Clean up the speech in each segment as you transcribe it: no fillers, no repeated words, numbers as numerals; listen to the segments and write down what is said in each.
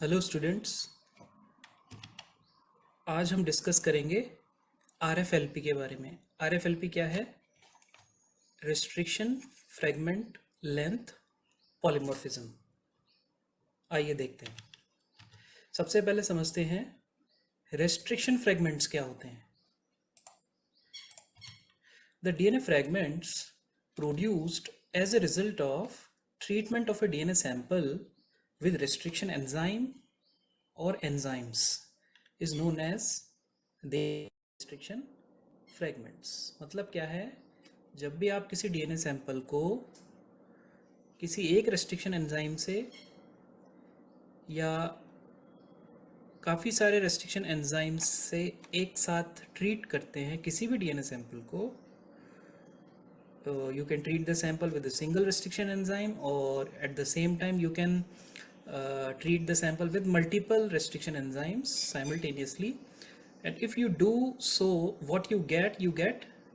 Hello students. आज हम discuss करेंगे आरएफएलपी के बारे में। आरएफएलपी क्या है? Restriction fragment length polymorphism. आइए देखते हैं। सबसे पहले समझते हैं रेस्ट्रिक्शन फ्रेगमेंट्स क्या होते हैं। The DNA fragments produced as a result of treatment of a DNA sample with restriction enzyme or enzymes is known as the restriction fragments। मतलब क्या है? जब भी आप किसी डीएनए सैंपल को किसी एक रेस्ट्रिक्शन एंजाइम से या काफ़ी सारे रेस्ट्रिक्शन एंजाइम्स से एक साथ ट्रीट करते हैं किसी भी डीएनए सैंपल को, you can treat the sample with a single restriction enzyme, or at the same time you can treat the sample with multiple restriction enzymes simultaneously. And if you do so, what you get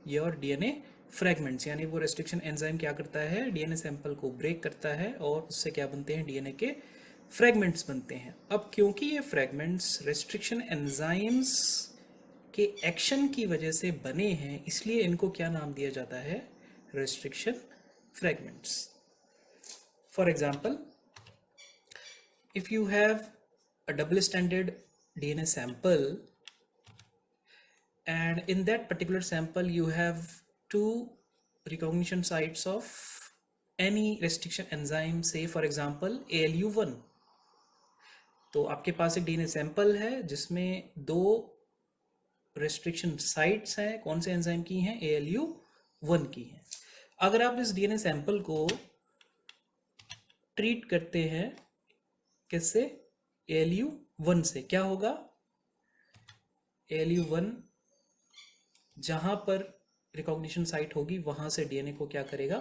your DNA fragments। यानी वो restriction enzyme क्या करता है? DNA sample को break करता है और उससे क्या बनते हैं? DNA के fragments बनते हैं। अब क्योंकि ये fragments restriction enzymes के एक्शन की वजह से बने हैं, इसलिए इनको क्या नाम दिया जाता है? restriction fragments। For example, if you have a double stranded DNA sample and in that particular sample you have two recognition sites of any restriction enzyme, say for example ALU1, तो आपके पास एक डीएनए सैंपल है जिसमें दो restriction sites हैं। कौन से enzyme की हैं? ALU1 की हैं। अगर आप इस डीएनए सैंपल को ट्रीट करते हैं किससे? ALU1 से, क्या होगा? ALU1 जहां पर रिकॉग्निशन साइट होगी वहां से डीएनए को क्या करेगा?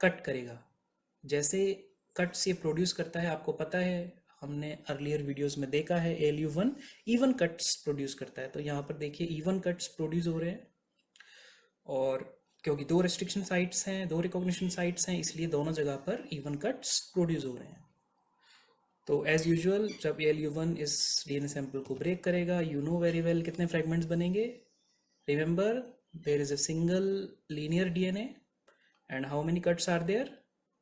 कट करेगा। जैसे कट्स ये प्रोड्यूस करता है, आपको पता है, हमने अर्लियर वीडियोस में देखा है ALU1 इवन कट्स प्रोड्यूस करता है। तो यहाँ पर देखिए इवन कट्स प्रोड्यूस हो रहे हैं, और क्योंकि दो रेस्ट्रिक्शन साइट्स हैं, दो रिकॉग्निशन साइट्स हैं, इसलिए दोनों जगह पर इवन कट्स प्रोड्यूस हो रहे हैं। तो एज यूजुअल जब ALU1 इस डीएनए सैंपल को ब्रेक करेगा, यू नो वेरी वेल कितने फ्रेगमेंट्स बनेंगे। Remember, there is a single linear DNA and how many cuts are there?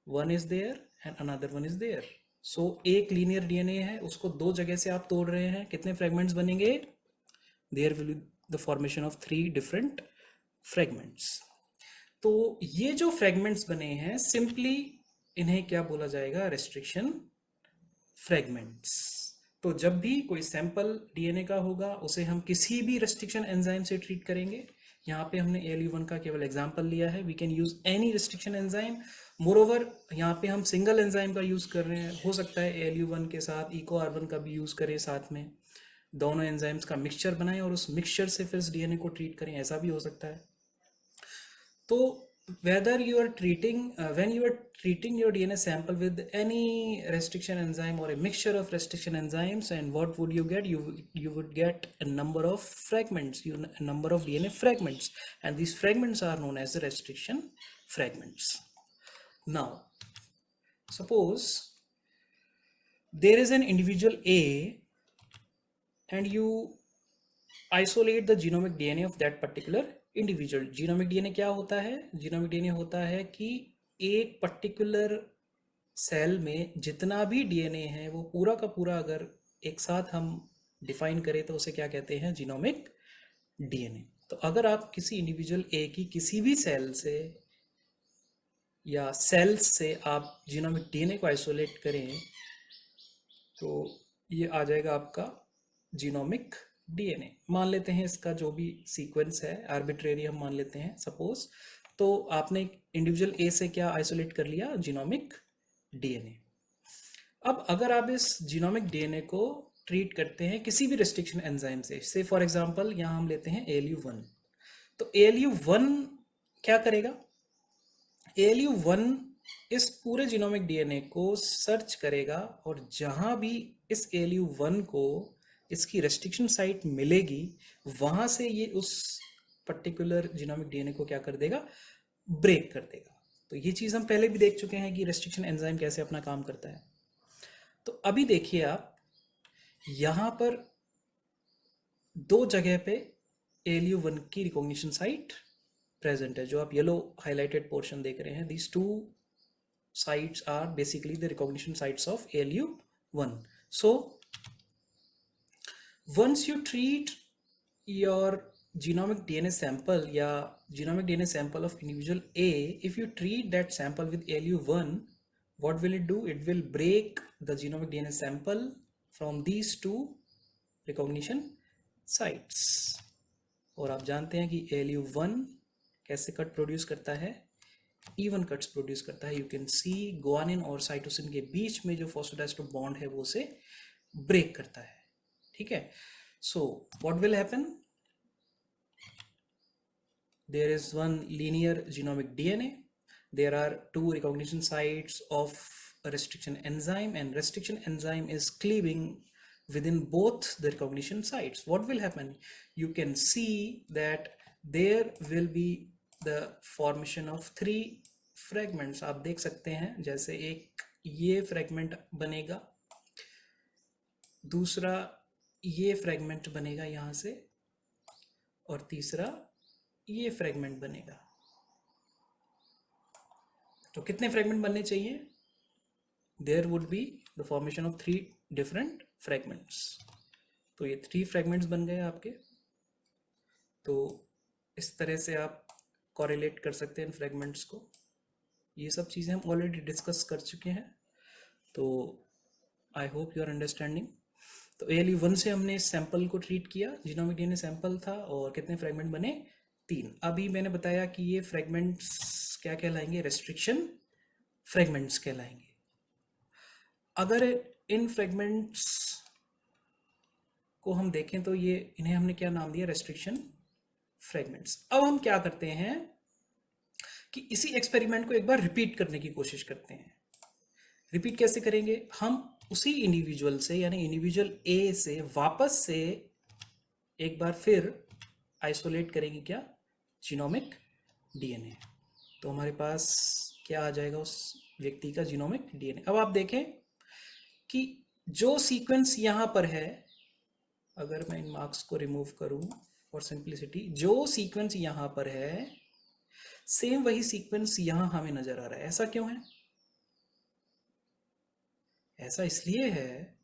One is there and another one is there. So एक linear DNA है, उसको दो जगह से आप तोड़ रहे हैं, कितने फ्रेगमेंट्स बनेंगे? There will be the formation of 3 different fragments. तो ये जो फ्रेगमेंट्स बने हैं, सिंपली इन्हें क्या बोला जाएगा? Restriction fragments. तो जब भी कोई सैंपल डीएनए का होगा उसे हम किसी भी रेस्ट्रिक्शन एंजाइम से ट्रीट करेंगे। यहाँ पे हमने ALU1 का केवल एग्जांपल लिया है। We can use any restriction enzyme. Moreover यहाँ पे हम सिंगल एंजाइम का यूज कर रहे हैं, हो सकता है ALU1 के साथ EcoR1 का भी यूज करें, साथ में दोनों एंजाइम्स का मिक्सचर बनाएं और उस मिक्सचर से फिर डीएनए को ट्रीट करें, ऐसा भी हो सकता है। तो whether you are treating when you are treating your DNA sample with any restriction enzyme or a mixture of restriction enzymes, and what would you get? You would get a number of fragments, a number of DNA fragments, and these fragments are known as the restriction fragments. Now, suppose there is an individual A and you isolate the genomic DNA of that particular individual. Genomic DNA क्या होता है? Genomic DNA होता है कि एक particular cell में जितना भी डीएनए है वो पूरा का पूरा अगर एक साथ हम डिफाइन करें तो उसे क्या कहते हैं? Genomic DNA. तो अगर आप किसी इंडिविजुअल ए की किसी भी सेल से या सेल्स से आप जीनोमिक डीएनए को आइसोलेट करें तो ये आ जाएगा आपका जीनोमिक डीएनए। मान लेते हैं इसका जो भी सीक्वेंस है आर्बिट्रेरी हम मान लेते हैं सपोज। तो आपने इंडिविजुअल ए से क्या आइसोलेट कर लिया? Genomic DNA. अब अगर आप इस जीनोमिक डीएनए को ट्रीट करते हैं किसी भी रेस्ट्रिक्शन एंजाइम से फॉर एग्जांपल यहाँ हम लेते हैं ALU1, तो ALU1 क्या करेगा? ALU1 इस पूरे जीनोमिक डीएनए को सर्च करेगा और जहां भी इस ALU1 को इसकी रेस्ट्रिक्शन साइट मिलेगी वहां से ये उस पर्टिकुलर जीनोमिक डीएनए को क्या कर देगा? ब्रेक कर देगा। तो ये चीज हम पहले भी देख चुके हैं कि रेस्ट्रिक्शन एंजाइम कैसे अपना काम करता है। तो अभी देखिए आप यहाँ पर दो जगह पे ALU1 की रिकॉग्निशन साइट प्रेजेंट है। जो आप येलो हाईलाइटेड पोर्शन देख रहे हैं, these two sites are basically the recognition sites of ALU1. So once you treat your genomic DNA sample या genomic DNA sample of individual A, if you treat that sample with ALU1, what will it do? It will break the genomic DNA sample from these two recognition sites. और आप जानते हैं कि ALU1 कैसे cut produce करता है, even cuts produce करता है। यू कैन सी गुआनिन और साइटोसिन के बीच में जो फॉस्फोडाइस्टर बॉन्ड है वो उसे ब्रेक करता है। ठीक है, so what will happen, there is one linear genomic DNA, there are two recognition sites of restriction enzyme, and restriction enzyme is cleaving within both the recognition sites. What will happen, you can see that there will be the formation of three fragments. आप देख सकते हैं, जैसे एक ये fragment बनेगा, दूसरा ये फ्रेगमेंट बनेगा यहाँ से, और तीसरा ये फ्रेगमेंट बनेगा। तो कितने फ्रेगमेंट बनने चाहिए? There would be the formation of 3 different fragments. तो ये 3 fragments बन गए आपके। तो इस तरह से आप correlate कर सकते हैं इन fragments को। ये सब चीज़ें हम ऑलरेडी डिस्कस कर चुके हैं, तो I hope you are understanding. तो ALU1 से हमने इस सैंपल को ट्रीट किया, जीनोमिक डीएनए सैंपल था, और कितने फ्रेगमेंट बने? 3। अभी मैंने बताया कि ये फ्रेगमेंट्स क्या कहलाएंगे? रेस्ट्रिक्शन फ्रेगमेंट्स कहलाएंगे। अगर इन फ्रेगमेंट्स को हम देखें तो ये इन्हें हमने क्या नाम दिया? Restriction fragments. अब हम क्या करते हैं कि इसी एक्सपेरिमेंट को एक बार रिपीट करने की कोशिश करते हैं। रिपीट कैसे करेंगे? हम उसी इंडिविजुअल से, यानी इंडिविजुअल ए से वापस से एक बार फिर आइसोलेट करेंगे क्या? Genomic DNA. तो हमारे पास क्या आ जाएगा उस व्यक्ति का? Genomic DNA. अब आप देखें कि जो सीक्वेंस यहाँ पर है, अगर मैं इन मार्क्स को रिमूव करूं फॉर सिंप्लिसिटी, जो सीक्वेंस यहाँ पर है सेम वही सीक्वेंस यहाँ हमें नजर आ रहा है। ऐसा क्यों है? ऐसा इसलिए है,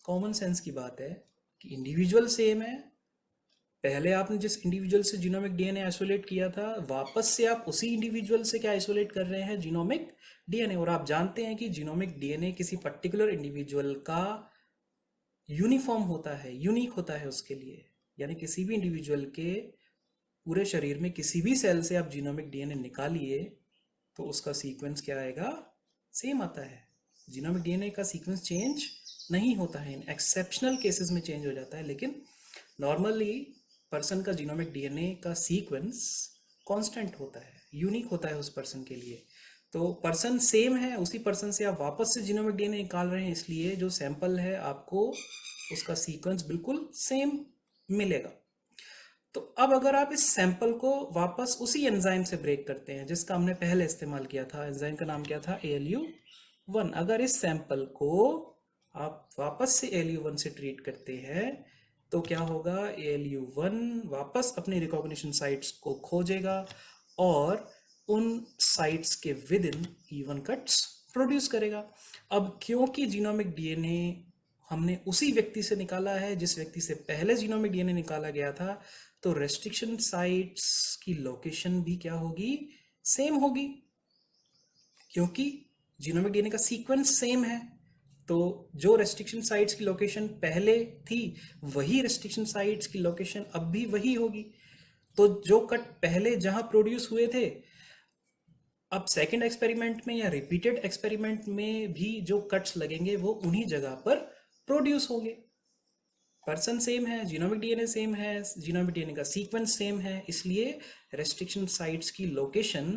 कॉमन सेंस की बात है कि इंडिविजुअल सेम है। पहले आपने जिस इंडिविजुअल से जीनोमिक डीएनए आइसोलेट किया था, वापस से आप उसी इंडिविजुअल से क्या आइसोलेट कर रहे हैं? Genomic DNA. और आप जानते हैं कि जीनोमिक डीएनए किसी पर्टिकुलर इंडिविजुअल का यूनिफॉर्म होता है, यूनिक होता है उसके लिए। यानी किसी भी इंडिविजुअल के पूरे शरीर में किसी भी सेल से आप जीनोमिक डीएनए निकालिए तो उसका सीक्वेंस क्या आएगा? सेम आता है। जीनोमिक डीएनए का सीक्वेंस चेंज नहीं होता है, इन एक्सेप्शनल केसेस में चेंज हो जाता है, लेकिन नॉर्मली पर्सन का जीनोमिक डीएनए का सीक्वेंस कांस्टेंट होता है, यूनिक होता है उस पर्सन के लिए। तो पर्सन सेम है, उसी पर्सन से आप वापस से जीनोमिक डीएनए निकाल रहे हैं, इसलिए जो सैंपल है आपको उसका सीक्वेंस बिल्कुल सेम मिलेगा। तो अब अगर आप इस सैंपल को वापस उसी एंजाइम से ब्रेक करते हैं जिसका हमने पहले इस्तेमाल किया था, एंजाइम का नाम क्या था? ALU1। अगर इस सैंपल को आप वापस से ALU1 से ट्रीट करते हैं तो क्या होगा? ALU1 वापस अपनी रिकॉग्निशन साइट्स को खोजेगा और उन साइट्स के with in even cuts produce करेगा। अब क्योंकि जीनोमिक डीएनए हमने उसी व्यक्ति से निकाला है जिस व्यक्ति से पहले जीनोमिक डीएनए निकाला गया था, तो रेस्ट्रिक्शन साइट्स की लोकेशन भी क्या होगी? सेम होगी, क्योंकि जीनोमिक डीएनए का सीक्वेंस सेम है। तो जो रेस्ट्रिक्शन साइट्स की लोकेशन पहले थी वही रेस्ट्रिक्शन साइट्स की लोकेशन अब भी वही होगी। तो जो कट पहले जहां प्रोड्यूस हुए थे, अब सेकंड एक्सपेरिमेंट में या रिपीटेड एक्सपेरिमेंट में भी जो कट्स लगेंगे वो उन्हीं जगह पर प्रोड्यूस होंगे। पर्सन सेम है, जीनोमिक डीएनए सेम है, जीनोमिक डीएनए का सीक्वेंस सेम है, इसलिए रेस्ट्रिक्शन साइट्स की लोकेशन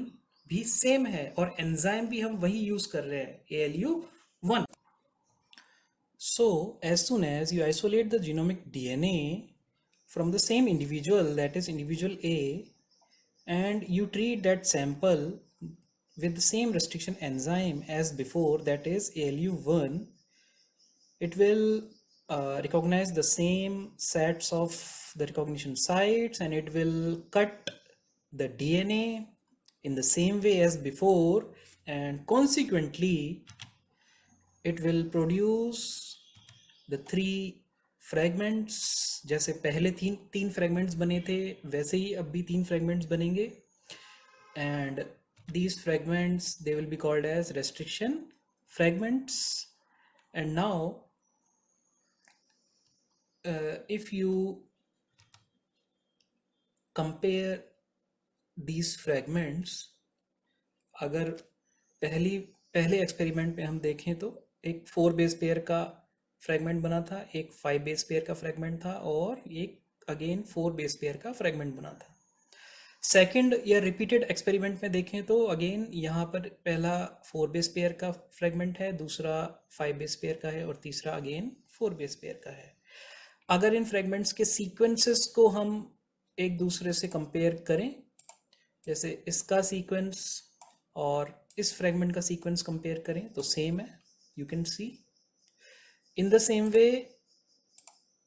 भी सेम है और एंजाइम भी हम वही यूज कर रहे हैं, ALU1। So as soon as you isolate the genomic DNA from the same individual, that is individual A, and you treat that sample with the same restriction enzyme as before, that is ALU1, it will recognize the same sets of the recognition sites, and it will cut the DNA in the same way as before, and consequently it will produce the three fragments. जैसे पहले तीन fragments बने थे वैसे ही अब भी तीन fragments बनेंगे, and these fragments, they will be called as restriction fragments. And now if you compare these fragments, अगर पहले एक्सपेरिमेंट में हम देखें तो एक 4 बेस पेयर का फ्रेगमेंट बना था, एक 5 बेस पेयर का फ्रेगमेंट था, और एक अगेन 4 बेस पेयर का फ्रेगमेंट बना था। सेकंड या रिपीटेड एक्सपेरिमेंट में देखें तो अगेन यहाँ पर पहला 4 बेस पेयर का फ्रेगमेंट है, दूसरा 5 बेस पेयर का है, और तीसरा अगेन 4 बेस पेयर का है। अगर इन फ्रेगमेंट्स के सीक्वेंसेस को हम एक दूसरे से कंपेयर करें, जैसे इसका सीक्वेंस और इस फ्रेगमेंट का सीक्वेंस कंपेयर करें तो सेम है, you can see. In the same way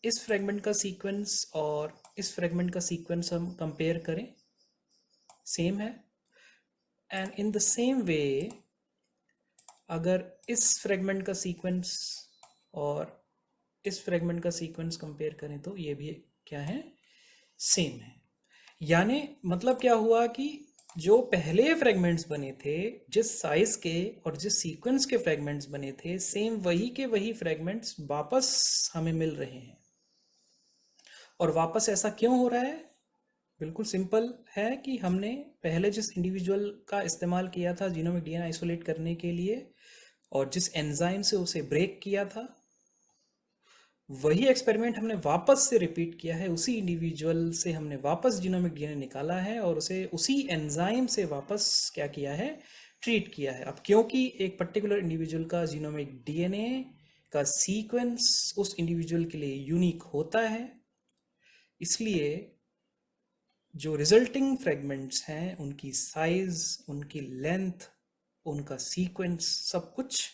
इस फ्रेगमेंट का सीक्वेंस और इस फ्रेगमेंट का सीक्वेंस हम कंपेयर करें, सेम है। And in the same way अगर इस फ्रेगमेंट का सीक्वेंस और इस फ्रेगमेंट का सीक्वेंस कंपेयर करें तो ये भी क्या है, सेम है। यानी मतलब क्या हुआ कि जो पहले फ्रेगमेंट्स बने थे, जिस साइज के और जिस सीक्वेंस के फ्रेगमेंट्स बने थे, सेम वही के वही फ्रेगमेंट्स वापस हमें मिल रहे हैं। और वापस ऐसा क्यों हो रहा है? बिल्कुल सिंपल है कि हमने पहले जिस इंडिविजुअल का इस्तेमाल किया था जीनोमिक डीएनए आइसोलेट करने के लिए, और जिस एंजाइम से उसे ब्रेक किया था, वही एक्सपेरिमेंट हमने वापस से रिपीट किया है। उसी इंडिविजुअल से हमने वापस जीनोमिक डीएनए निकाला है और उसे उसी एंजाइम से वापस क्या किया है, ट्रीट किया है। अब क्योंकि एक पर्टिकुलर इंडिविजुअल का जीनोमिक डीएनए का सीक्वेंस उस इंडिविजुअल के लिए यूनिक होता है, इसलिए जो रिजल्टिंग फ्रेगमेंट्स हैं उनकी साइज, उनकी लेंथ, उनका सीक्वेंस, सब कुछ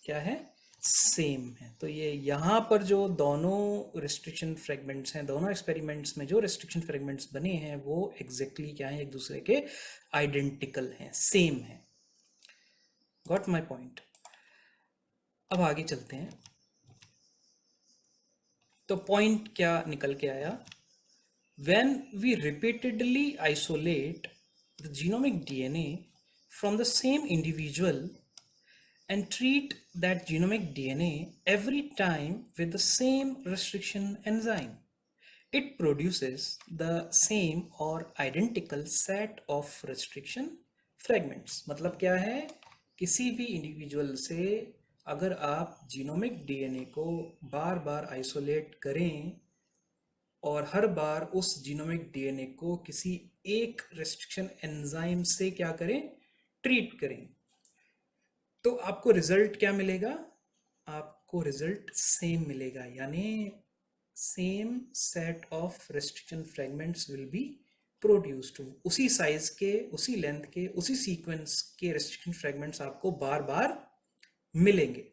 क्या है, सेम है। तो ये यहाँ पर जो दोनों रिस्ट्रिक्शन फ्रेगमेंट्स हैं, दोनों एक्सपेरिमेंट्स में जो रिस्ट्रिक्शन फ्रेगमेंट्स बने हैं वो एग्जैक्टली क्या है, एक दूसरे के आइडेंटिकल हैं, सेम है। Got my point? अब आगे चलते हैं। तो पॉइंट क्या निकल के आया? When we repeatedly isolate the genomic DNA from the same individual and treat that genomic DNA every time with the same restriction enzyme, it produces the same or identical set of restriction fragments. मतलब क्या है, किसी भी individual से अगर आप genomic DNA को बार बार isolate करें और हर बार उस जीनोमिक डीएनए को किसी एक रेस्ट्रिक्शन एंजाइम से क्या करें, ट्रीट करें, तो आपको रिजल्ट क्या मिलेगा? आपको रिजल्ट सेम मिलेगा। यानी same set of restriction fragments will be produced. उसी साइज के, उसी लेंथ के, उसी सीक्वेंस के रेस्ट्रिक्शन फ्रेगमेंट्स आपको बार बार मिलेंगे।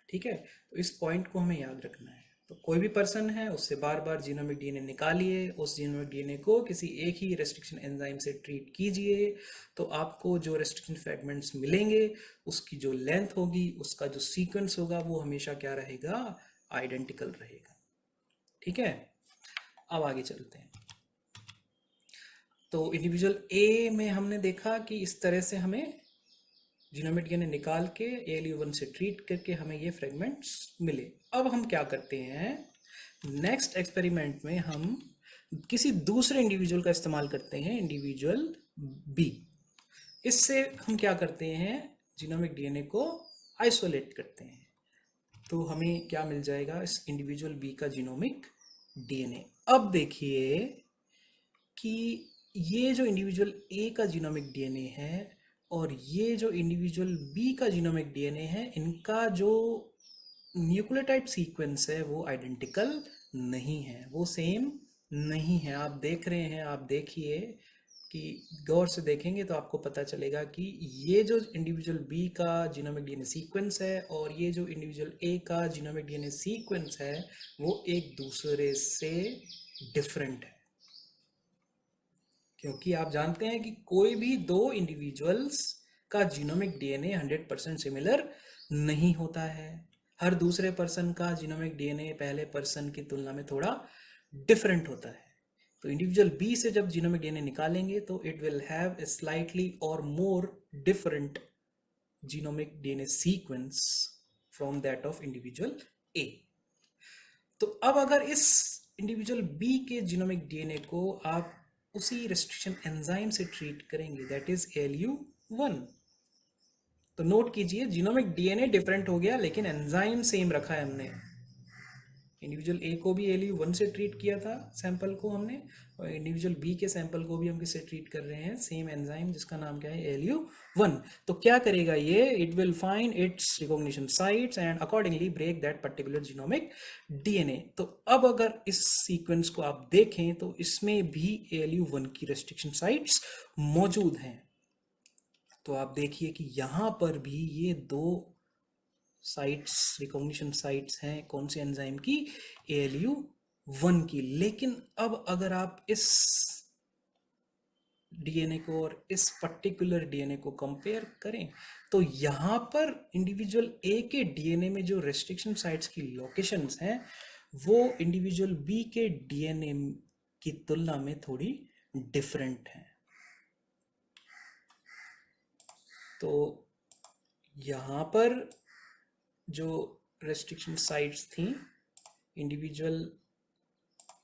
ठीक है, तो इस पॉइंट को हमें याद रखना है। तो कोई भी पर्सन है, उससे बार बार जीनोमिक डीएनए निकालिए, उस जीनोमिक डीएनए को किसी एक ही रेस्ट्रिक्शन एंजाइम से ट्रीट कीजिए, तो आपको जो रेस्ट्रिक्शन फ्रेगमेंट्स मिलेंगे, उसकी जो लेंथ होगी, उसका जो सीक्वेंस होगा, वो हमेशा क्या रहेगा, आइडेंटिकल रहेगा। ठीक है, अब आगे चलते हैं। तो इंडिविजुअल ए में हमने देखा कि इस तरह से हमें जीनोमिक डीएनए निकाल के ALU1 से ट्रीट करके हमें ये फ्रेगमेंट्स मिले। अब हम क्या करते हैं, नेक्स्ट एक्सपेरिमेंट में हम किसी दूसरे इंडिविजुअल का इस्तेमाल करते हैं, इंडिविजुअल बी। इससे हम क्या करते हैं, जीनोमिक डीएनए को आइसोलेट करते हैं। तो हमें क्या मिल जाएगा, इस इंडिविजुअल बी का जीनोमिक डीएनए। अब देखिए कि ये जो इंडिविजुअल ए का जीनोमिक डीएनए है और ये जो इंडिविजुअल बी का जीनोमिक डीएनए है, इनका जो न्यूक्लियोटाइड सीक्वेंस है वो आइडेंटिकल नहीं है, वो सेम नहीं है। आप देख रहे हैं, आप देखिए कि गौर से देखेंगे तो आपको पता चलेगा कि ये जो इंडिविजुअल बी का जीनोमिक डीएनए सीक्वेंस है और ये जो इंडिविजुअल ए का जीनोमिक डीएनए सीक्वेंस है वो एक दूसरे से डिफरेंट है, क्योंकि आप जानते हैं कि कोई भी दो इंडिविजुअल्स का जीनोमिक डीएनए 100% सिमिलर नहीं होता है। हर दूसरे पर्सन का जीनोमिक डीएनए पहले पर्सन की तुलना में थोड़ा डिफरेंट होता है। तो इंडिविजुअल बी से जब जीनोमिक डीएनए निकालेंगे तो it will have a slightly और more different genomic DNA sequence from that of individual A. तो अब अगर इस इंडिविजुअल बी के जीनोमिक डीएनए को आप उसी रेस्ट्रिक्शन एंजाइम से ट्रीट करेंगे, दैट इज ALU1, तो नोट कीजिए जीनोमिक डीएनए डिफरेंट हो गया लेकिन एंजाइम सेम रखा है हमने। इंडिविजुअल ए को भी ALU1 से ट्रीट किया था सैंपल को हमने, और इंडिविजुअल बी के सैंपल को भी हम किससे ट्रीट कर रहे हैं, सेम एंजाइम जिसका नाम क्या है, ALU1। तो क्या करेगा ये, it will find its recognition sites and accordingly break that particular genomic DNA. तो अब अगर इस सीक्वेंस को आप देखें तो इसमें भी ALU1 की रेस्ट्रिक्शन साइट्स मौजूद हैं। तो आप देखिए कि यहां पर भी ये दो साइट्स, रिकॉग्निशन साइट्स हैं कौन से एंजाइम की, ALU1 की। लेकिन अब अगर आप इस डीएनए को और इस पर्टिकुलर डीएनए को कंपेयर करें तो यहां पर इंडिविजुअल ए के डीएनए में जो रेस्ट्रिक्शन साइट्स की लोकेशंस हैं वो इंडिविजुअल बी के डीएनए की तुलना में थोड़ी डिफरेंट हैं। तो यहां पर जो रेस्ट्रिक्शन साइट्स थी इंडिविजुअल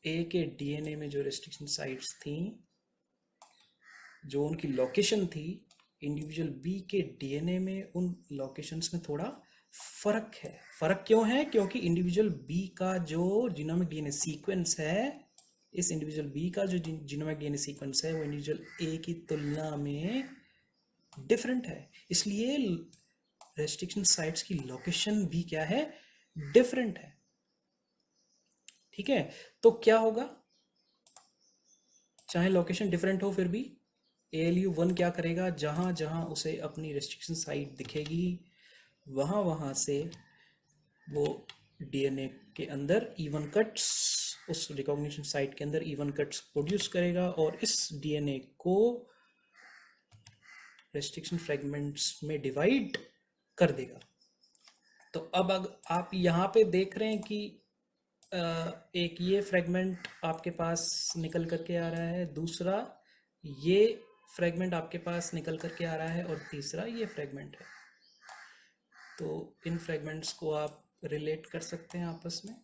ए के डीएनए में, जो रेस्ट्रिक्शन साइट्स थी, जो उनकी लोकेशन थी, इंडिविजुअल बी के डीएनए में उन लोकेशंस में थोड़ा फर्क है। फर्क क्यों है, क्योंकि इंडिविजुअल बी का जो जीनोमिक डीएनए सीक्वेंस है, इस इंडिविजुअल बी का जो जीनोमिक डीएनए सीक्वेंस है वो इंडिविजुअल ए की तुलना में डिफरेंट है, इसलिए रेस्ट्रिक्शन साइट्स की लोकेशन भी क्या है, डिफरेंट है। ठीक है, तो क्या होगा, चाहे लोकेशन डिफरेंट हो फिर भी ALU1 क्या करेगा, जहां जहां उसे अपनी रेस्ट्रिक्शन साइट दिखेगी वहां वहां से वो डीएनए के अंदर इवन कट्स, उस रिकॉग्निशन साइट के अंदर इवन कट्स प्रोड्यूस करेगा और इस डीएनए को रेस्ट्रिक्शन फ्रेगमेंट्स में डिवाइड कर देगा। तो अब आप यहाँ पे देख रहे हैं कि एक ये फ्रेगमेंट आपके पास निकल करके आ रहा है, दूसरा ये फ्रेगमेंट आपके पास निकल करके आ रहा है और तीसरा ये फ्रेगमेंट है। तो इन फ्रेगमेंट्स को आप रिलेट कर सकते हैं आपस में।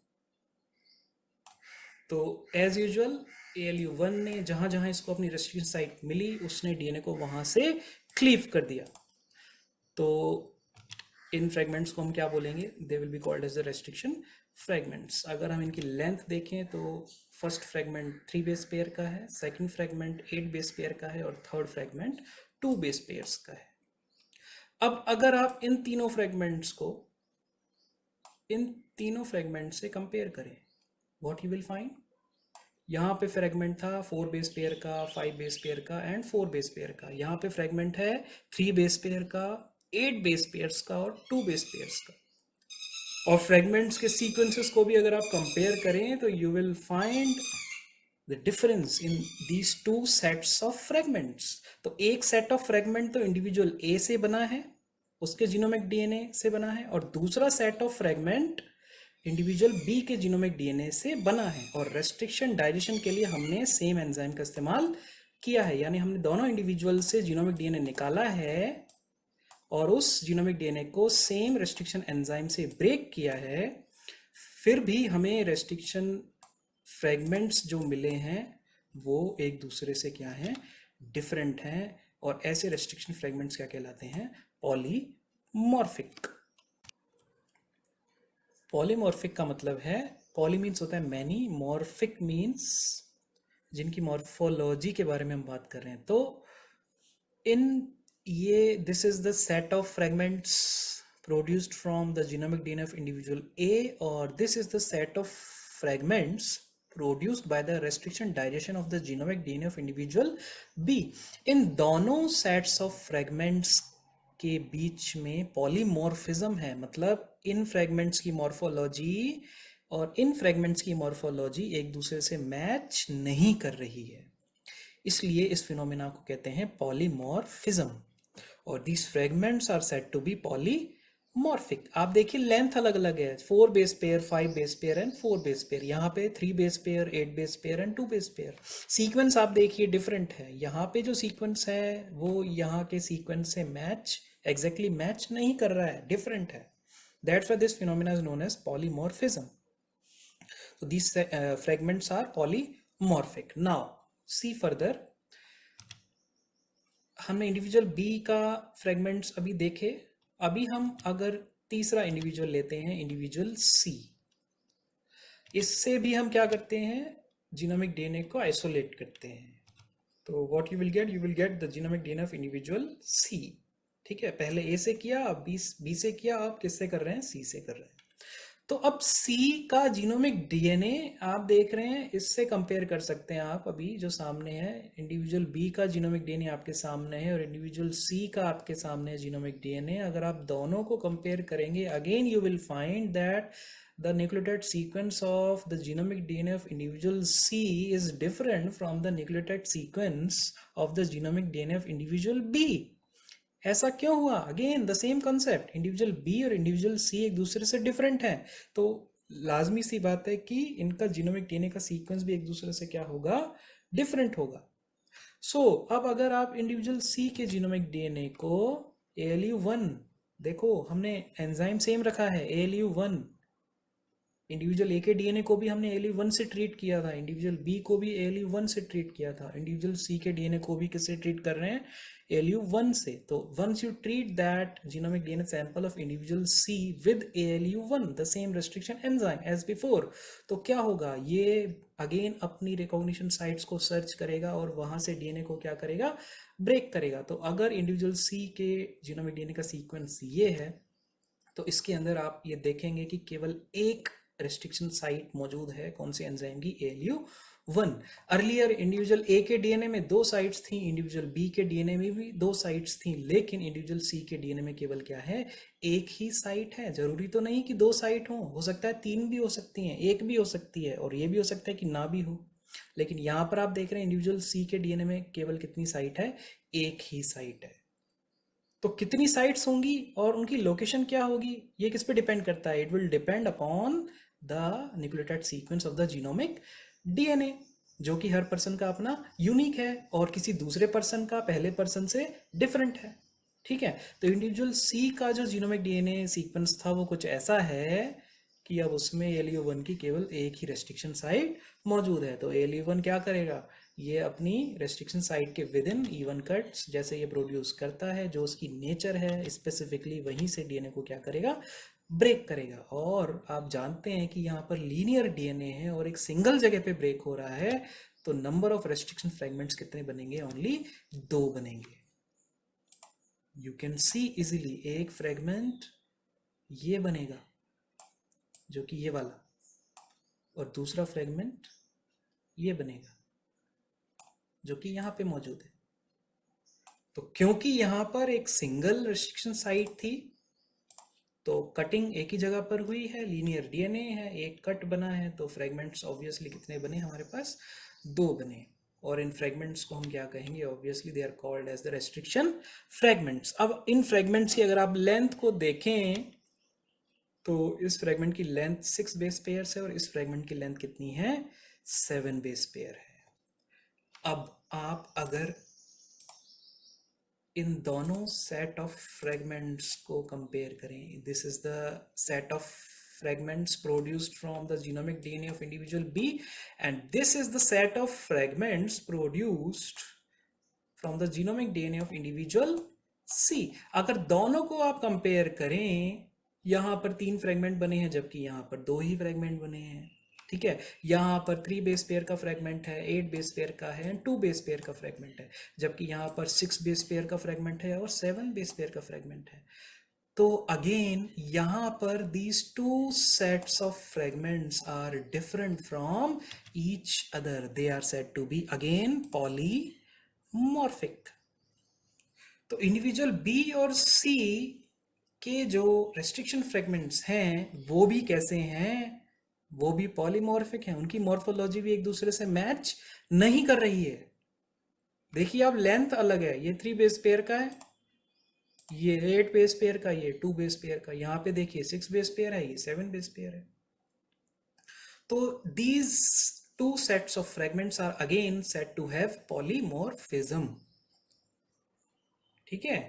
तो एज यूजुअल ALU1 ने जहां जहां इसको अपनी रेस्ट्रिक्शन साइट मिली उसने डीएनए को वहां से क्लीव कर दिया। तो इन फ्रेगमेंट्स को हम क्या बोलेंगे, they will be called as the restriction fragments. अगर हम इनकी लेंथ देखें तो फर्स्ट फ्रेगमेंट 3 बेस पेयर का है, सेकंड फ्रेगमेंट 8 बेस पेयर का है और थर्ड फ्रेगमेंट 2 बेस पेयर्स का है। अब अगर आप इन तीनों फ्रेगमेंट्स को इन तीनों फ्रेगमेंट से कंपेयर करें, व्हाट यू विल फाइंड, यहाँ पे फ्रेगमेंट था 4 बेस पेयर का, 5 बेस पेयर का एंड 4 बेस पेयर का। यहाँ पे फ्रेगमेंट है 3 बेस पेयर का, 8 बेस पेयर्स का और 2 बेस पेयर्स का। और फ्रेगमेंट्स के सीक्वेंसेस को भी अगर आप कंपेयर करें तो you will find the difference in these two sets of fragments. तो एक सेट ऑफ फ्रेगमेंट तो इंडिविजुअल ए से बना है, उसके जीनोमिक डीएनए से बना है, और दूसरा set of fragment individual B के जीनोमिक डीएनए से बना है। और रेस्ट्रिक्शन डाइजेशन के लिए हमने सेम एंजाइम का इस्तेमाल किया है, यानी हमने दोनों इंडिविजुअल से जीनोमिक डीएनए निकाला है और उस जीनोमिक डीएनए को सेम रेस्ट्रिक्शन एंजाइम से ब्रेक किया है। फिर भी हमें रेस्ट्रिक्शन फ्रेगमेंट्स जो मिले हैं वो एक दूसरे से क्या हैं, डिफरेंट हैं। और ऐसे रेस्ट्रिक्शन फ्रेगमेंट्स क्या कहलाते हैं, पॉलीमॉर्फिक। पॉलीमॉर्फिक का मतलब है, पॉली मीन्स होता है मैनी, मॉर्फिक मीन्स जिनकी मॉर्फोलॉजी के बारे में हम बात कर रहे हैं। तो इन ये this is the set of fragments produced from the genomic DNA of individual A, और this is the set of fragments produced by the restriction digestion of the genomic DNA of individual B. इन दोनों sets of fragments के बीच में polymorphism है, मतलब इन fragments की morphology और इन fragments की मॉर्फोलॉजी एक दूसरे से मैच नहीं कर रही है, इसलिए इस फिनोमेना को कहते हैं पॉलीमॉर्फिज्म। और these fragments are said to be polymorphic. आप देखिए लेंथ अलग अलग है, 4 base pair, 5 base pair and 4 base pair. यहाँ पे 3 base pair, 8 base pair and 2 base pair. Sequence आप देखिए डिफरेंट है, यहाँ पे जो सीक्वेंस है वो यहाँ के सीक्वेंस से मैच एग्जैक्टली मैच नहीं कर रहा है, डिफरेंट है। That's why this phenomena is known as polymorphism. So these fragments are polymorphic. Now see further, हमने इंडिविजुअल बी का फ्रेगमेंट्स अभी देखे। अभी हम अगर तीसरा इंडिविजुअल लेते हैं, इंडिविजुअल सी, इससे भी हम क्या करते हैं, जीनोमिक डीएनए को आइसोलेट करते हैं। तो what you will get the genomic DNA of individual C. ठीक है, पहले ए से किया, अब बी से किया, अब किससे कर रहे हैं, सी से कर रहे हैं। तो अब C का जीनोमिक डीएनए आप देख रहे हैं, इससे कंपेयर कर सकते हैं आप। अभी जो सामने है इंडिविजुअल B का जीनोमिक डीएनए आपके सामने है और इंडिविजुअल C का आपके सामने है जीनोमिक डीएनए। अगर आप दोनों को कंपेयर करेंगे, again you will find that the nucleotide sequence of the genomic DNA of individual C is different from the nucleotide sequence of the genomic DNA of individual B. ऐसा क्यों हुआ? Again the same concept, individual B और individual C एक दूसरे से different हैं, तो लाजमी सी बात है कि इनका जीनोमिक डीएनए का सीक्वेंस भी एक दूसरे से क्या होगा, डिफरेंट होगा। सो अब अगर आप इंडिविजुअल सी के जीनोमिक डीएनए को ALU1 देखो, हमने एंजाइम सेम रखा है ALU1। इंडिविजुअल ए के डीएनए को भी हमने ALU1 से ट्रीट किया था, इंडिविजुअल बी को भी ALU1 से ट्रीट किया था, इंडिविजुअल सी के डीएनए को भी किससे ट्रीट कर रहे हैं, ALU1 से। तो once you treat that genomic DNA sample of individual C with ALU1 the same restriction enzyme as before, तो क्या होगा, ये अगेन अपनी रिकॉग्निशन साइट्स को सर्च करेगा और वहां से डीएनए को क्या करेगा, ब्रेक करेगा। तो अगर इंडिविजुअल सी के जीनोमिक डीएनए का सीक्वेंस ये है, तो इसके अंदर आप ये देखेंगे कि केवल एक रेस्ट्रिक्शन साइट मौजूद है, कौन सी एंजाइम की, ALU1। अर्लियर इंडिविजुअल ए के डीएनए में 2 साइट्स थी, इंडिविजुअल बी के डीएनए में भी 2 साइट्स थी, लेकिन इंडिविजुअल सी के डीएनए में केवल क्या है, एक ही साइट है। जरूरी तो नहीं कि 2 साइट हो सकता है 3 भी हो सकती हैं, एक भी हो सकती है, और ये भी हो सकता है कि ना भी हो। लेकिन यहां पर आप देख रहे हैं इंडिविजुअल सी के डीएनए में केवल कितनी साइट है, एक ही साइट है। तो कितनी साइट्स होंगी और उनकी लोकेशन क्या होगी, ये किस पे डिपेंड करता है, it will depend upon the nucleotide sequence of the genomic DNA, जो कि हर पर्सन का अपना यूनिक है और किसी दूसरे पर्सन का पहले पर्सन से डिफरेंट है। ठीक है, तो इंडिविजुअल सी का जो जीनोमिक डीएनए सीक्वेंस था वो कुछ ऐसा है कि अब उसमें ALU1 की केवल एक ही रेस्ट्रिक्शन साइट मौजूद है। तो ALU1 क्या करेगा, ये अपनी रेस्ट्रिक्शन साइट के विद इन इवन कट्स जैसे ये प्रोड्यूस करता है, जो उसकी नेचर है स्पेसिफिकली, वहीं से डीएनए को क्या करेगा, ब्रेक करेगा। और आप जानते हैं कि यहाँ पर लीनियर डीएनए है और एक सिंगल जगह पे ब्रेक हो रहा है, तो नंबर ऑफ रेस्ट्रिक्शन फ्रेगमेंट्स कितने बनेंगे, ओनली 2 बनेंगे। यू कैन सी इजीली, एक फ्रेगमेंट ये बनेगा जो कि ये वाला, और दूसरा फ्रेगमेंट ये बनेगा जो कि यहाँ पे मौजूद है। तो क्योंकि यहाँ पर एक सिंगल रेस्ट्रिक्शन साइट थी, तो कटिंग एक ही जगह पर हुई है, लीनियर डीएनए है, एक कट बना है, तो फ्रेगमेंट्स ऑब्वियसली कितने बने हमारे पास, 2 बने। और इन फ्रेगमेंट्स को हम क्या कहेंगे, obviously they are called as the restriction fragments. अब इन फ्रेगमेंट्स की अगर आप लेंथ को देखें, तो इस फ्रेगमेंट की लेंथ 6 बेस पेयर्स है और इस फ्रेगमेंट की लेंथ कितनी है, 7 बेस पेयर है। अब आप अगर इन दोनों सेट ऑफ फ्रेगमेंट्स को कंपेयर करें, this is the set of fragments produced from the genomic DNA of individual B and this is the set of fragments produced from the genomic DNA of individual C। अगर दोनों को आप compare करें, यहाँ पर 3 fragment बने हैं जबकि यहाँ पर 2 ही फ्रेगमेंट बने हैं। ठीक है, यहाँ पर 3 बेस पेयर का फ्रेगमेंट है, 8 बेस पेयर का है, 2 बेस पेयर का फ्रेगमेंट है, जबकि यहाँ पर 6 बेस पेयर का फ्रेगमेंट है और 7 बेस पेयर का फ्रेगमेंट है। तो अगेन यहाँ पर these two sets of fragments are different from each other. They are said to be again polymorphic. तो इंडिविजुअल बी और सी के जो रेस्ट्रिक्शन फ्रेगमेंट्स हैं वो भी कैसे हैं, वो भी पॉलीमॉर्फिक हैं, उनकी मॉर्फोलॉजी भी एक दूसरे से मैच नहीं कर रही है। देखिए आप, लेंथ अलग है, ये 3 बेस पेयर का है, ये 8 बेस पेयर का, ये 2 बेस पेयर का, यहाँ पे देखिए 6 बेस पेयर है, ये 7 बेस पेयर है। तो these two sets of fragments are again said to have polymorphism. ठीक है,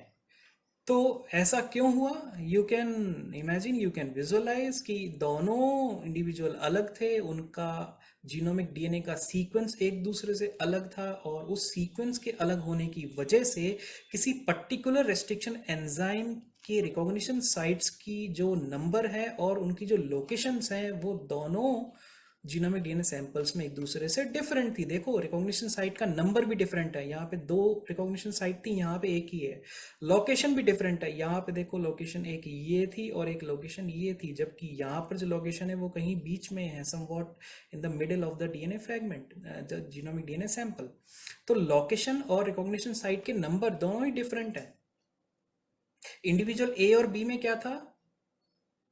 तो ऐसा क्यों हुआ? You can imagine, you can visualize कि दोनों इंडिविजुअल अलग थे, उनका जीनोमिक डीएनए का सीक्वेंस एक दूसरे से अलग था, और उस सीक्वेंस के अलग होने की वजह से किसी पर्टिकुलर रेस्ट्रिक्शन एंजाइम के रिकॉग्निशन साइट्स की जो नंबर है और उनकी जो लोकेशंस हैं वो दोनों जीनोमिक डीएनए सैंपल्स में एक दूसरे से डिफरेंट थी। देखो रिकॉग्निशन साइट का नंबर भी डिफरेंट है, यहाँ पे 2 रिकॉग्निशन साइट थी, यहाँ पे एक ही है। लोकेशन भी डिफरेंट है, यहाँ पे देखो लोकेशन एक ये थी और एक लोकेशन ये थी, जबकि यहाँ पर जो लोकेशन है वो कहीं बीच में है, somewhat in the middle of the DNA fragment, the genomic DNA sample. तो लोकेशन और रिकॉग्निशन साइट के नंबर दोनों ही डिफरेंट है। इंडिविजुअल ए और बी में क्या था,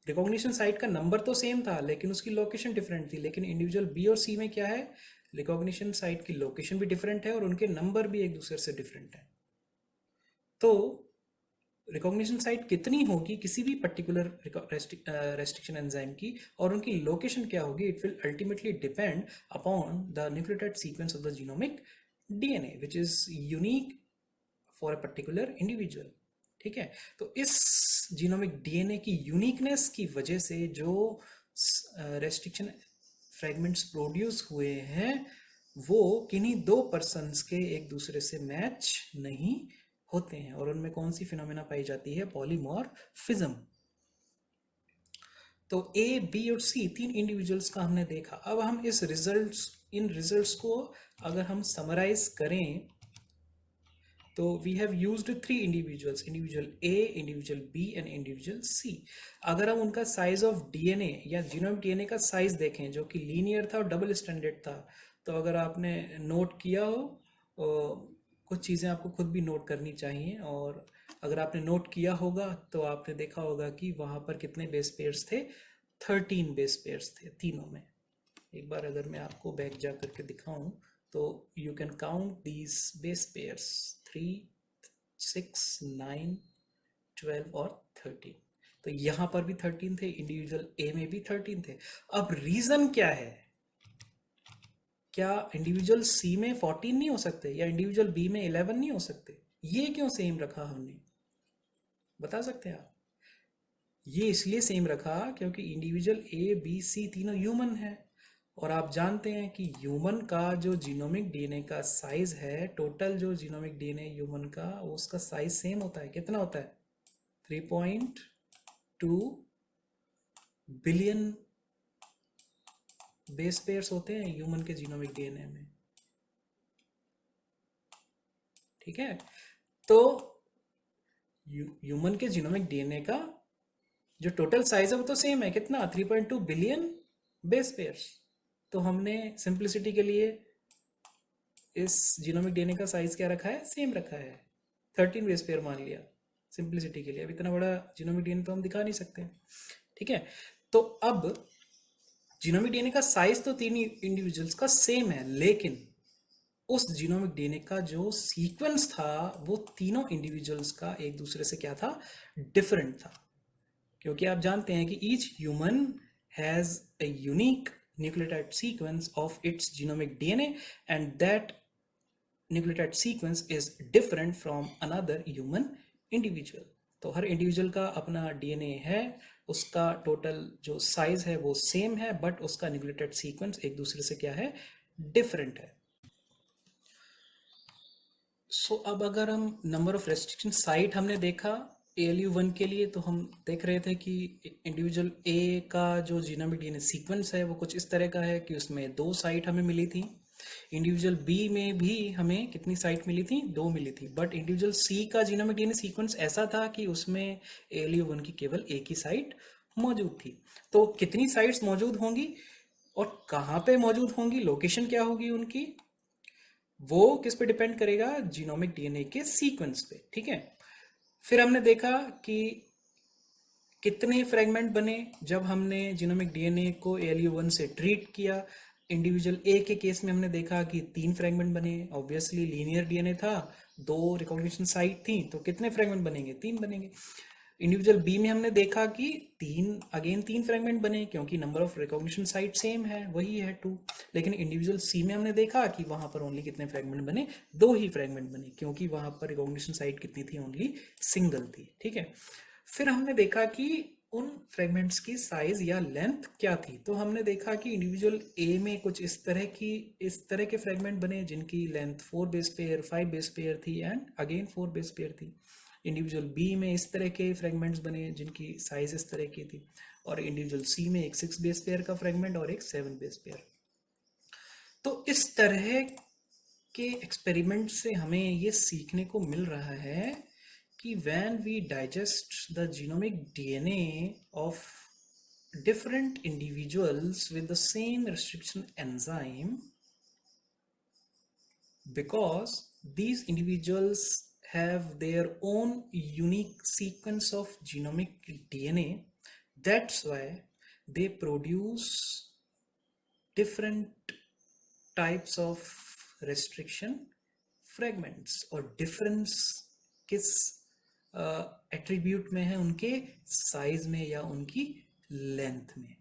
रिकॉग्निशन साइट का नंबर तो सेम था लेकिन उसकी लोकेशन डिफरेंट थी। लेकिन इंडिविजुअल बी और सी में क्या है, रिकॉग्निशन साइट की लोकेशन भी डिफरेंट है और उनके नंबर भी एक दूसरे से डिफरेंट है। तो रिकॉग्निशन साइट कितनी होगी किसी भी पर्टिकुलर रेस्ट्रिक्शन एंजाइम की और उनकी लोकेशन क्या होगी, it will ultimately depend upon the nucleotide sequence of the genomic DNA which is unique for a particular individual. ठीक है, तो इस जीनोमिक डीएनए की यूनिकनेस की वजह से जो रेस्ट्रिक्शन फ्रेगमेंट्स प्रोड्यूस हुए हैं वो किन्हीं 2 पर्सन्स के एक दूसरे से मैच नहीं होते हैं, और उनमें कौन सी फिनोमेना पाई जाती है, पॉलीमॉर्फिज्म। तो ए, बी और सी 3 इंडिविजुअल्स का हमने देखा। अब हम इन रिजल्ट्स को अगर हम समराइज करें तो we have used 3 individuals, individual A, individual B and individual C. अगर हम उनका साइज ऑफ डीएनए या जीनोमिक डीएनए का साइज देखें जो कि लीनियर था और डबल स्टैंडर्ड था, तो अगर आपने नोट किया हो, कुछ चीज़ें आपको खुद भी नोट करनी चाहिए, और अगर आपने नोट किया होगा तो आपने देखा होगा कि वहाँ पर कितने बेस पेयर्स थे, 13 बेस पेयर्स थे तीनों में। एक बार अगर मैं आपको बैक जा करके दिखाऊं तो you can count these base pairs, 3, 6, 9, 12 और 13। तो यहाँ पर भी 13 थे, इंडिविजुअल ए में भी 13 थे। अब रीजन क्या है, क्या इंडिविजुअल सी में 14 नहीं हो सकते या इंडिविजुअल बी में 11 नहीं हो सकते? ये क्यों सेम रखा हमने, बता सकते हैं आप? ये इसलिए सेम रखा क्योंकि इंडिविजुअल ए, बी, सी तीनों ह्यूमन है, और आप जानते हैं कि ह्यूमन का जो जीनोमिक डीएनए का साइज है, टोटल जो जीनोमिक डीएनए ह्यूमन का, उसका साइज सेम होता है। कितना होता है? 3.2 बिलियन बेस पेयर्स होते हैं ह्यूमन के जीनोमिक डीएनए में। ठीक है, तो ह्यूमन के जीनोमिक डीएनए का जो टोटल साइज है वो तो सेम है, कितना? 3.2 बिलियन बेस पेयर्स। तो हमने सिंप्लिसिटी के लिए इस जीनोमिक डीएनए का साइज क्या रखा है, सेम रखा है, 13 बेस पेयर मान लिया सिंप्लिसिटी के लिए। अब इतना बड़ा जीनोमिक डीएनए तो हम दिखा नहीं सकते। ठीक है, तो अब जीनोमिक डीएनए का साइज तो 3 इंडिविजुअल्स का सेम है, लेकिन उस जीनोमिक डीएनए का जो सीक्वेंस था वो तीनों इंडिविजुअल्स का एक दूसरे से क्या था, डिफरेंट था। क्योंकि आप जानते हैं कि each human has a unique nucleotide sequence of its genomic DNA, and that nucleotide sequence is different from another human individual. तो हर इंडिविजुअल का अपना डीएनए है, उसका टोटल जो साइज है वो सेम है, बट उसका न्यूक्लियोटाइड सीक्वेंस एक दूसरे से क्या है, डिफरेंट है। सो अब अगर हम नंबर ऑफ रेस्ट्रिक्शन साइट हमने देखा ALU1 के लिए, तो हम देख रहे थे कि इंडिविजुअल ए का जो जीनोमिक डीएनए सीक्वेंस है वो कुछ इस तरह का है कि उसमें 2 साइट हमें मिली थी। इंडिविजुअल बी में भी हमें कितनी साइट मिली थी, 2 मिली थी, बट इंडिविजुअल सी का जीनोमिक डीएनए सीक्वेंस ऐसा था कि उसमें ALU1 की केवल एक ही साइट मौजूद थी। तो कितनी साइट्स मौजूद होंगी और कहाँ पे मौजूद होंगी, लोकेशन क्या होगी उनकी, वो किस पे डिपेंड करेगा, जीनोमिक डीएनए के सीक्वेंस पे, ठीक है। फिर हमने देखा कि कितने फ्रेगमेंट बने जब हमने जीनोमिक डीएनए को ALU1 से ट्रीट किया। इंडिविजुअल ए के केस में हमने देखा कि 3 फ्रेगमेंट बने, ऑब्वियसली लीनियर डीएनए था, 2 रिकॉग्निशन साइट थी, तो कितने फ्रेगमेंट बनेंगे, 3 बनेंगे। इंडिविजुअल बी में हमने देखा कि 3 फ्रेगमेंट बने क्योंकि number of recognition site same है, वही है 2। लेकिन इंडिविजुअल सी में हमने देखा कि वहां पर ओनली कितने फ्रेगमेंट बने, 2 ही फ्रेगमेंट बने क्योंकि वहां पर रिकॉग्निशन साइट कितनी थी, ओनली सिंगल थी, ठीक है। फिर हमने देखा कि उन फ्रेगमेंट्स की साइज या लेंथ क्या थी। तो हमने देखा कि इंडिविजुअल ए में कुछ इस तरह के फ्रेगमेंट बने जिनकी length 4 base pair, 5 base pair थी एंड अगेन 4 बेस पेयर थी। इंडिविजुअल बी में इस तरह के फ्रेगमेंट्स बने जिनकी साइज इस तरह की थी, और इंडिविजुअल सी में एक 6 बेस पेयर का फ्रेगमेंट और एक 7 बेस पेयर। तो इस तरह के एक्सपेरिमेंट से हमें ये सीखने को मिल रहा है कि when we digest the genomic DNA of different individuals with the same restriction enzyme, because these individuals have their own unique sequence of genomic DNA, that's why they produce different types of restriction fragments। और difference किस attribute में है, उनके size में या उनकी length में।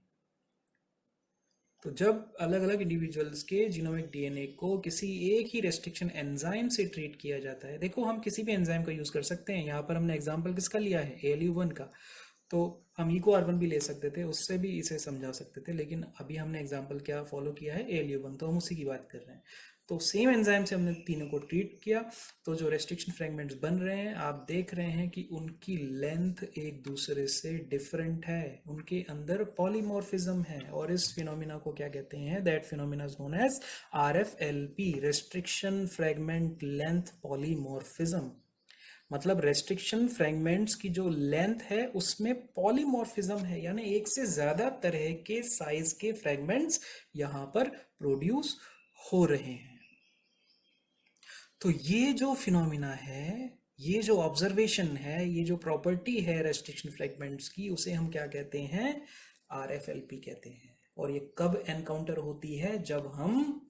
तो जब अलग अलग इंडिविजुअल्स के जीनोमिक डीएनए को किसी एक ही रेस्ट्रिक्शन एंजाइम से ट्रीट किया जाता है, देखो हम किसी भी एंजाइम का यूज कर सकते हैं, यहाँ पर हमने एग्जांपल किसका लिया है, ALU1 का, तो हम EcoR1 भी ले सकते थे, उससे भी इसे समझा सकते थे, लेकिन अभी हमने एग्जांपल क्या फॉलो किया है, ALU1, तो हम उसी की बात कर रहे हैं। तो सेम एंजाइम से हमने तीनों को ट्रीट किया, तो जो रेस्ट्रिक्शन फ्रेगमेंट्स बन रहे हैं आप देख रहे हैं कि उनकी लेंथ एक दूसरे से डिफरेंट है, उनके अंदर पॉलीमॉर्फिज्म है, और इस फिनोमिना को क्या कहते हैं, that phenomena is known as RFLP, restriction fragment length polymorphism. मतलब रेस्ट्रिक्शन फ्रेगमेंट्स की जो लेंथ है उसमें पॉलीमॉर्फिज्म है, यानी एक से ज्यादा तरह के साइज के फ्रेगमेंट्स यहां पर प्रोड्यूस हो रहे हैं। तो ये जो फिनोमिना है, ये जो ऑब्जर्वेशन है, ये जो प्रॉपर्टी है रेस्ट्रिक्शन फ्रेगमेंट्स की, उसे हम क्या कहते हैं, RFLP कहते हैं। और ये कब एनकाउंटर होती है, जब हम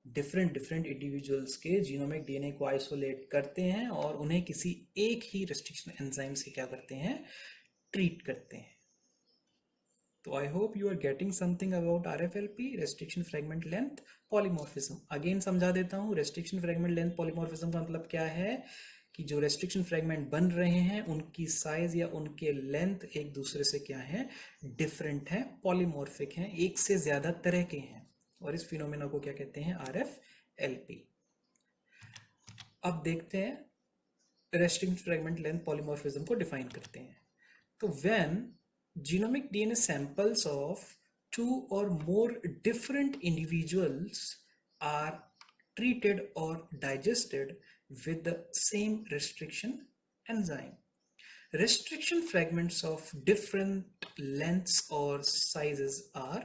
डिफरेंट इंडिविजुअल्स के जीनोमिक डीएनए को आइसोलेट करते हैं और उन्हें किसी एक ही रेस्ट्रिक्शन एंजाइम से क्या करते हैं, ट्रीट करते हैं। तो I hope you are getting something about RFLP, restriction fragment length polymorphism. Again समझा देता हूँ, रेस्ट्रिक्शन फ्रेगमेंट लेंथ पॉलीमॉर्फिज्म का मतलब क्या है कि जो रेस्ट्रिक्शन फ्रेगमेंट बन रहे हैं उनकी साइज या उनके लेंथ एक दूसरे से क्या है, डिफरेंट है, पॉलीमॉर्फिक हैं, एक से ज्यादा तरह के हैं, और इस फिनोमेना को क्या कहते हैं, RFLP। अब देखते हैं रेस्ट्रिक्शन फ्रेगमेंट लेंथ पॉलीमॉर्फिज्म को डिफाइन करते हैं। तो when genomic DNA samples of 2 or more different individuals are treated or digested with the same restriction enzyme, restriction fragments of different lengths or sizes are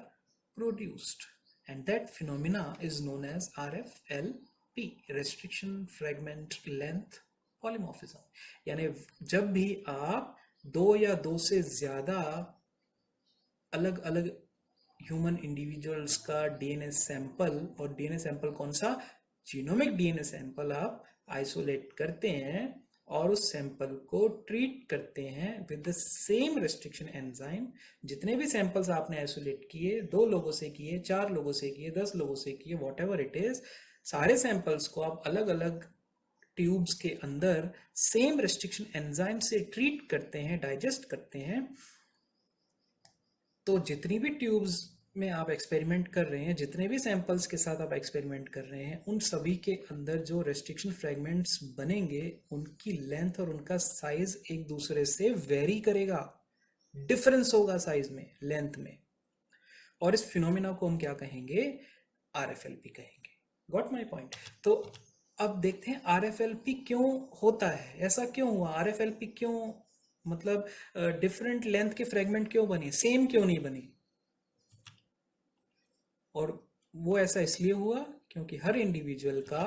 produced, and that phenomena is known as RFLP, restriction fragment length polymorphism। यानी जब भी आप 2 या 2 से ज्यादा अलग अलग human individuals का डीएनए सैंपल, और डीएनए सैंपल कौन सा, जीनोमिक डीएनए सैंपल आप आइसोलेट करते हैं और उस सैंपल को ट्रीट करते हैं with the same restriction enzyme. जितने भी सैंपल्स आपने आइसोलेट किए, 2 लोगों से किए, 4 लोगों से किए, 10 लोगों से किए, वॉट एवर इट इज, सारे सैंपल्स को आप अलग अलग ट्यूब्स के अंदर सेम रेस्ट्रिक्शन एंजाइम से ट्रीट करते हैं, डाइजेस्ट करते हैं। तो जितनी भी ट्यूब्स में आप एक्सपेरिमेंट कर रहे हैं, जितने भी सैंपल्स के साथ आप एक्सपेरिमेंट कर रहे हैं, उन सभी के अंदर जो रेस्ट्रिक्शन फ्रेगमेंट्स बनेंगे उनकी लेंथ और उनका साइज एक दूसरे से वेरी करेगा, डिफरेंस होगा साइज में, लेंथ में, और इस फिनोमिना को हम क्या कहेंगे, RFLP कहेंगे। Got my point? तो अब देखते हैं RFLP क्यों होता है, ऐसा क्यों हुआ, RFLP क्यों, मतलब डिफरेंट लेंथ के फ्रेगमेंट क्यों बने, सेम क्यों नहीं बने? और वो ऐसा इसलिए हुआ क्योंकि हर इंडिविजुअल का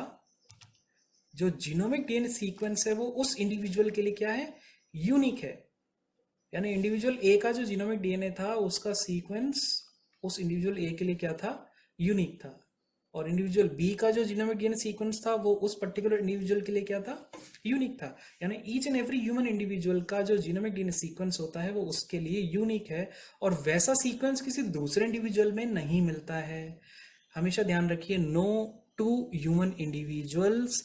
जो जीनोमिक डीएनए सीक्वेंस है वो उस इंडिविजुअल के लिए क्या है, यूनिक है। यानी इंडिविजुअल ए का जो जीनोमिक डीएनए था उसका सीक्वेंस उस इंडिविजुअल ए के लिए क्या था, यूनिक था। और इंडिविजुअल बी का जो जीनोमिक डीएनए सीक्वेंस था वो उस पर्टिकुलर इंडिविजुअल के लिए क्या था, यूनिक था। यानी each and every human individual का जो जीनोमिक डीएनए सीक्वेंस होता है वो उसके लिए यूनिक है, और वैसा सीक्वेंस किसी दूसरे इंडिविजुअल में नहीं मिलता है। हमेशा ध्यान रखिए, no two human individuals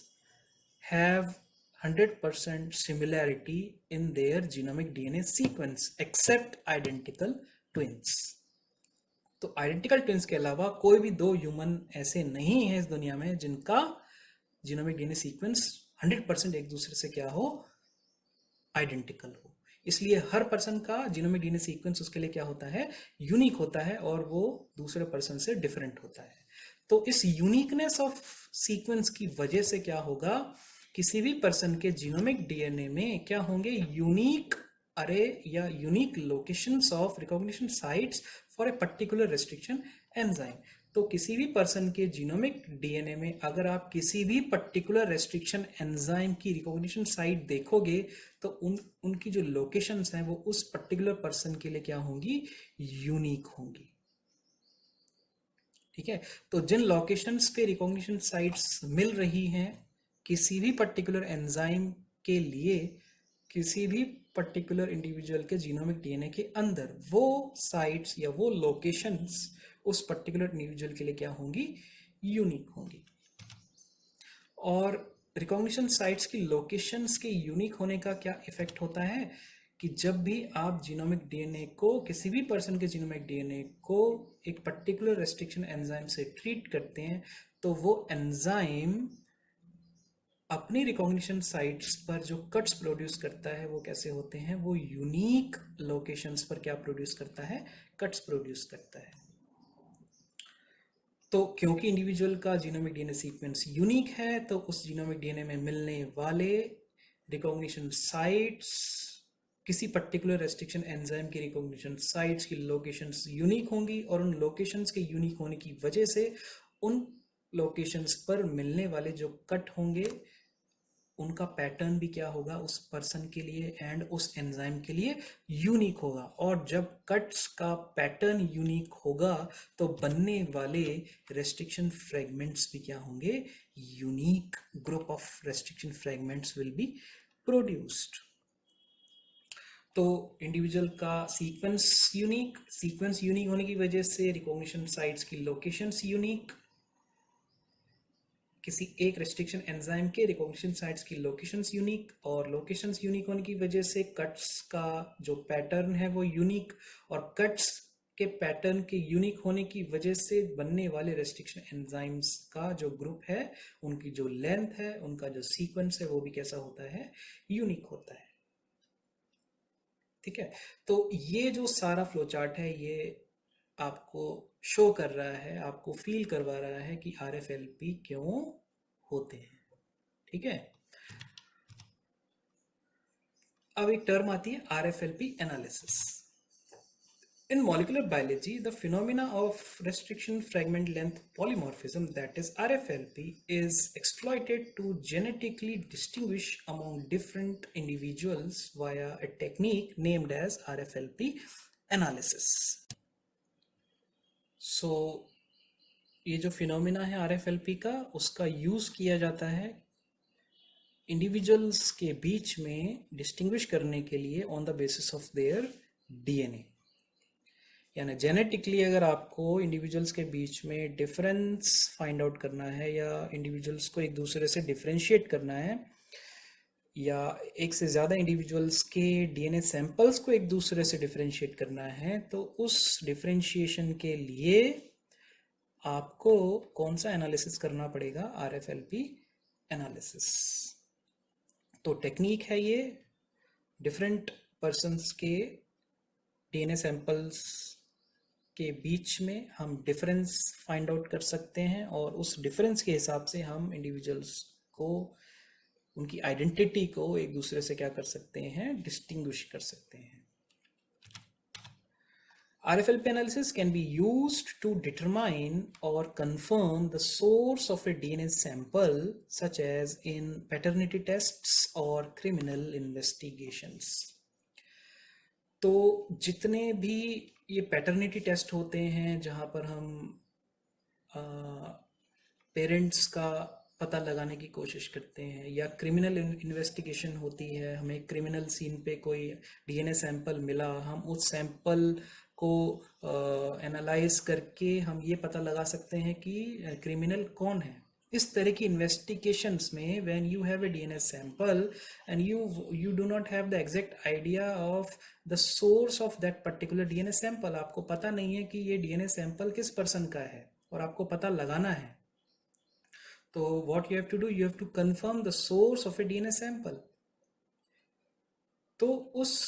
have 100% similarity in their genomic DNA sequence except identical twins। तो आइडेंटिकल ट्विंस के अलावा कोई भी दो ह्यूमन ऐसे नहीं है इस दुनिया में जिनका जीनोमिक डीएनए सीक्वेंस 100% एक दूसरे से क्या हो, आइडेंटिकल हो। इसलिए हर पर्सन का जीनोमिक डीएनए सीक्वेंस उसके लिए क्या होता है, यूनिक होता है, और वो दूसरे पर्सन से डिफरेंट होता है। तो इस यूनिकनेस ऑफ सीक्वेंस की वजह से क्या होगा, किसी भी पर्सन के जीनोमिक डीएनए में क्या होंगे, यूनिक अरे या unique locations of recognition sites for a particular restriction enzyme. तो किसी भी पर्सन के जीनोमिक डीएनए में अगर आप किसी भी पर्टिकुलर रेस्ट्रिक्शन एंजाइम की रिकॉग्निशन साइट देखोगे तो उनकी जो लोकेशंस हैं वो उस पर्टिकुलर पर्सन के लिए क्या होंगी, यूनिक होंगी। ठीक है, तो जिन लोकेशंस पे रिकॉग्निशन साइट्स मिल रही हैं किसी भी पर्टिकुलर एंजाइम के लिए, किसी भी पर्टिकुलर इंडिविजुअल के जीनोमिक डीएनए के अंदर, वो साइट्स या वो लोकेशंस उस पर्टिकुलर इंडिविजुअल के लिए क्या होंगी, यूनिक होंगी। और रिकॉग्निशन साइट्स की लोकेशंस के यूनिक होने का क्या इफेक्ट होता है कि जब भी आप जीनोमिक डीएनए को, किसी भी पर्सन के जीनोमिक डीएनए को एक पर्टिकुलर रेस्ट्रिक्शन एंजाइम से ट्रीट करते हैं तो वो एंजाइम अपनी रिकॉग्निशन साइट्स पर जो कट्स प्रोड्यूस करता है वो कैसे होते हैं, वो यूनिक लोकेशंस पर क्या प्रोड्यूस करता है, कट्स प्रोड्यूस करता है। तो क्योंकि इंडिविजुअल का जीनोमिक डीएनए सीक्वेंस यूनिक है तो उस जीनोमिक डीएनए में मिलने वाले रिकॉग्निशन साइट्स, किसी पर्टिकुलर रेस्ट्रिक्शन एंजाइम की रिकॉग्निशन साइट्स की लोकेशंस यूनिक होंगी, और उन लोकेशंस के यूनिक होने की वजह से उन लोकेशंस पर मिलने वाले जो कट होंगे उनका पैटर्न भी क्या होगा, उस पर्सन के लिए एंड उस एंजाइम के लिए यूनिक होगा। और जब कट्स का पैटर्न यूनिक होगा तो बनने वाले रेस्ट्रिक्शन फ्रेगमेंट्स भी क्या होंगे, unique group of restriction fragments will be produced. तो इंडिविजुअल का सीक्वेंस यूनिक होने की वजह से रिकॉग्निशन साइट्स की लोकेशंस यूनिक, किसी एक रेस्ट्रिक्शन एंजाइम के रिकॉग्निशन साइट्स की लोकेशंस यूनिक, और लोकेशंस यूनिक होने की वजह से कट्स का जो पैटर्न है वो यूनिक, और कट्स के पैटर्न के यूनिक होने की वजह से बनने वाले रेस्ट्रिक्शन एंजाइम्स का जो ग्रुप है, उनकी जो लेंथ है, उनका जो सीक्वेंस है वो भी कैसा होता है, यूनिक होता है। ठीक है, तो ये जो सारा फ्लो चार्ट है ये आपको शो कर रहा है, आपको फील करवा रहा है कि RFLP क्यों होते हैं। ठीक है, अब एक टर्म आती है RFLP analysis. In molecular biology, the phenomena of restriction fragment length polymorphism, that is RFLP, is exploited to genetically distinguish among different individuals via a technique named as RFLP analysis. So, ये जो phenomena है RFLP का, उसका use किया जाता है individuals के बीच में डिस्टिंग्विश करने के लिए on the basis of their DNA. यानी जेनेटिकली अगर आपको इंडिविजुअल्स के बीच में डिफरेंस फाइंड आउट करना है या इंडिविजुअल्स को एक दूसरे से डिफरेंशिएट करना है, या एक से ज़्यादा इंडिविजुअल्स के डीएनए सैंपल्स को एक दूसरे से डिफरेंशिएट करना है, तो उस डिफरेंशिएशन के लिए आपको कौन सा एनालिसिस करना पड़ेगा, RFLP एनालिसिस। तो टेक्निक है ये, डिफरेंट पर्सन्स के डीएनए सैंपल्स के बीच में हम डिफरेंस फाइंड आउट कर सकते हैं और उस डिफरेंस के हिसाब से हम इंडिविजुअल्स को, उनकी आइडेंटिटी को एक दूसरे से क्या कर सकते हैं, डिस्टिंग्विश कर सकते हैं। RFLP analysis can be used to determine or confirm the source of a DNA sample, such as in paternity tests or criminal investigations. तो जितने भी ये पैटर्निटी टेस्ट होते हैं जहाँ पर हम पेरेंट्स का पता लगाने की कोशिश करते हैं, या क्रिमिनल इन्वेस्टिगेशन होती है, हमें क्रिमिनल सीन पे कोई DNA सैंपल मिला, हम उस सैंपल को एनालाइज करके हम ये पता लगा सकते हैं कि क्रिमिनल कौन है। इस तरह की इन्वेस्टिगेशंस में when you have a DNA sample and you do not have the exact idea of the source of that particular DNA sample, आपको पता नहीं है कि ये DNA सैंपल किस पर्सन का है और आपको पता लगाना है, तो what you have to do, you have to confirm the source of a DNA sample. तो उस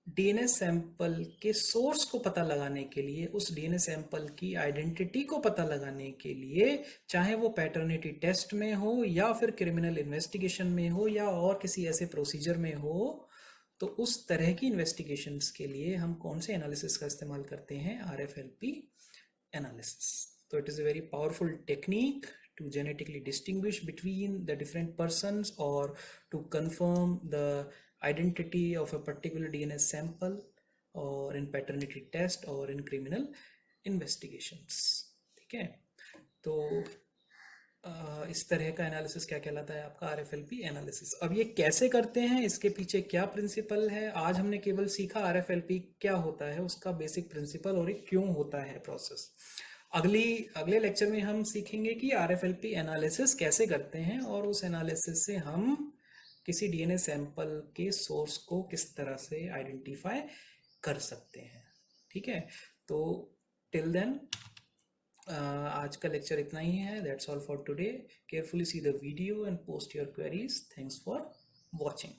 DNA सैंपल के सोर्स को पता लगाने के लिए, उस DNA सैंपल की आइडेंटिटी को पता लगाने के लिए, चाहे वो पैटर्निटी टेस्ट में हो या फिर क्रिमिनल इन्वेस्टिगेशन में हो या और किसी ऐसे प्रोसीजर में हो, तो उस तरह की इन्वेस्टिगेशंस के लिए हम कौन से एनालिसिस का इस्तेमाल करते हैं, RFLP एनालिसिस। तो it is a very powerful technique to genetically distinguish between the different persons or to confirm the identity of a particular DNA sample or in paternity test or in criminal investigations। ठीक है, तो इस तरह का analysis क्या कहलाता है आपका, RFLP एनालिसिस। अब ये कैसे करते हैं, इसके पीछे क्या प्रिंसिपल है, आज हमने केवल सीखा RFLP क्या होता है, उसका बेसिक प्रिंसिपल और ये क्यों होता है प्रोसेस। अगले लेक्चर में हम सीखेंगे कि RFLP एनालिसिस कैसे करते हैं और उस एनालिसिस से हम किसी DNA सैंपल के सोर्स को किस तरह से आइडेंटिफाई कर सकते हैं। ठीक है, तो टिल देन आज का लेक्चर इतना ही है। That's all for today. Carefully see the video and post your queries. Thanks for watching.